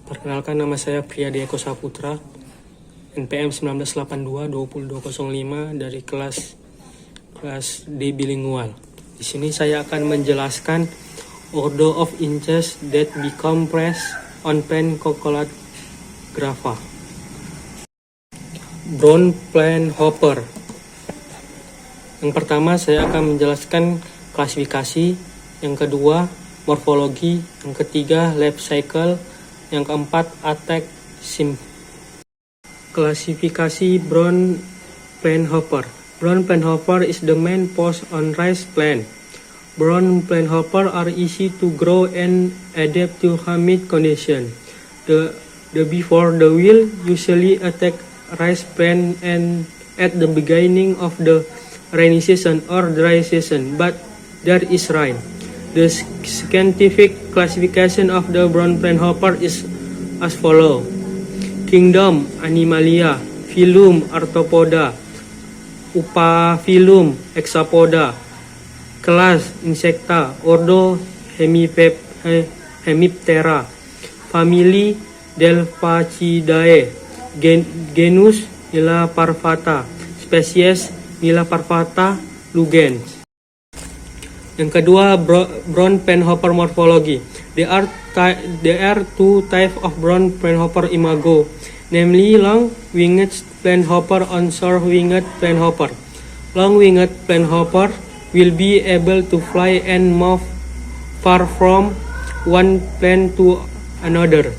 Perkenalkan, nama saya Priyadi Eko Saputra, NPM 1982-20205 dari kelas D bilingual. Di sini saya akan menjelaskan order of inches that become pressed on pen chocolate grapha. Brown plain hopper. Yang pertama saya akan menjelaskan klasifikasi, yang kedua morfologi, yang ketiga life cycle, yang keempat attack sim. Klasifikasi brown plain hopper. Brown plain hopper is the main post on rice plant. Brown plain hopper are easy to grow and adapt to humid conditions. The before the wheel usually attack rice plant and at the beginning of the rainy season or dry season, but there is rain. The scientific classification of the brown plain hopper is as follows: Kingdom Animalia, Phylum Arthropoda, Upaphylum Hexapoda, Class Insecta, Ordo Hemiptera, Family Delphacidae, Genus Milaparvata, Species Milaparvata lugens. Yang kedua, brown plain hopper morphology. There are two types of brown plain hopper imago, namely long-winged plain hopper and short-winged plain hopper. Long-winged plain hopper will be able to fly and move far from one plant to another.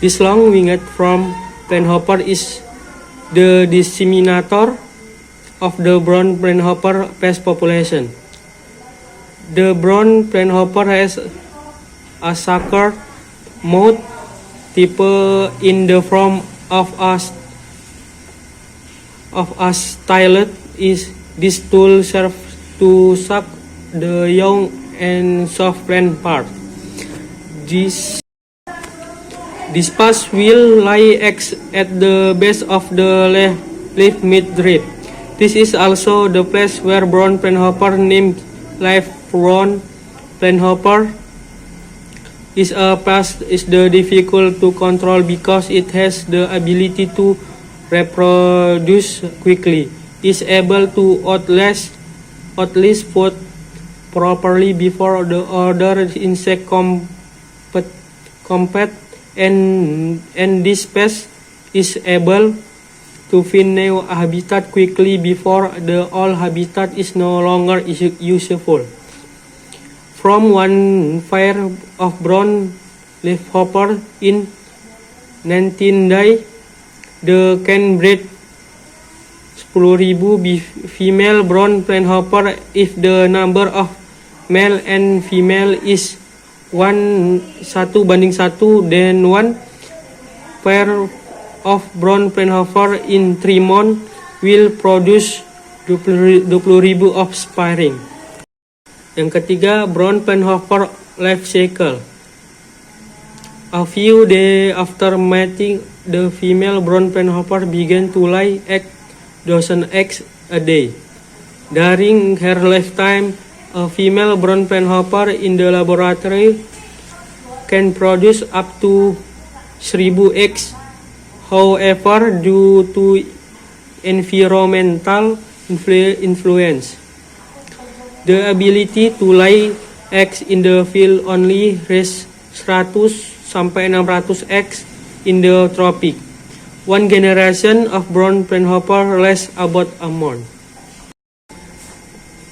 This long-winged plain hopper is the disseminator of the brown plain hopper pest population. The brown plain hopper has a sucker mouth type in the form of a stylet. This tool serves to suck the young and soft plant part. This pus will lay eggs at the base of the leaf midrib. This is also the place where brown plain hopper named live brown plain hopper is difficult to control because it has the ability to reproduce quickly. Is able to outlast food properly before the other insect compete, and this pest is able to find new habitat quickly before the old habitat is no longer useful. From one pair of brown leafhopper in 1990, the can breed 10,000 female brown plain hopper if the number of male and female is 1:1, then one pair of brown plain hopper in 3 months will produce 20,000 offspring. Yang ketiga, brown plain hopper life cycle. A few days after mating, the female brown plain hopper began to lay 8,000 eggs a day. During her lifetime, a female brown plain hopper in the laboratory can produce up to 1,000 eggs. However, due to environmental influence, the ability to lay eggs in the field only reaches 100-600 eggs in the tropic. One generation of brown plain hopper lasts about a month.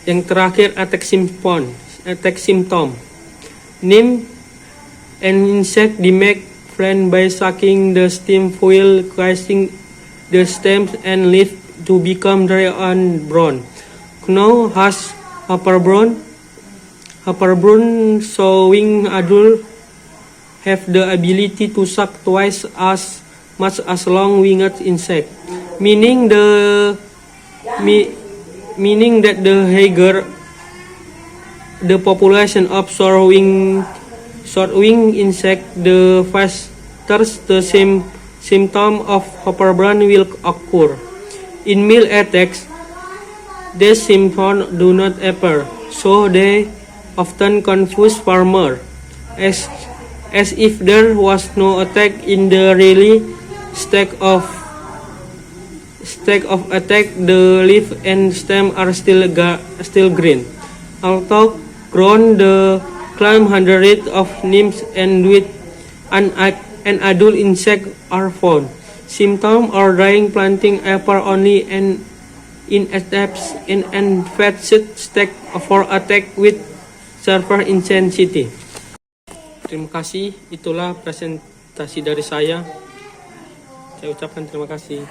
Yang terakhir, attack symptom. Name an insect damage plant by sucking the stem foil, causing the stems and leaf to become dry and brown. Know has hopper brown showing adults have the ability to suck twice as much as long-winged insect, meaning that the higher the population of short-winged insect, the faster the same symptom of hopper brown will occur. In male attacks, these symptoms do not appear, so they often confuse farmers. as if there was no attack in the really stack of attack. The leaf and stem are still green. Although grown, the climb hundreds of nymphs and with an adult insect are found. Symptoms are drying, planting appear only and in attempts in advanced stage for attack with server intensity. Terima kasih, itulah presentasi dari saya. Saya ucapkan terima kasih.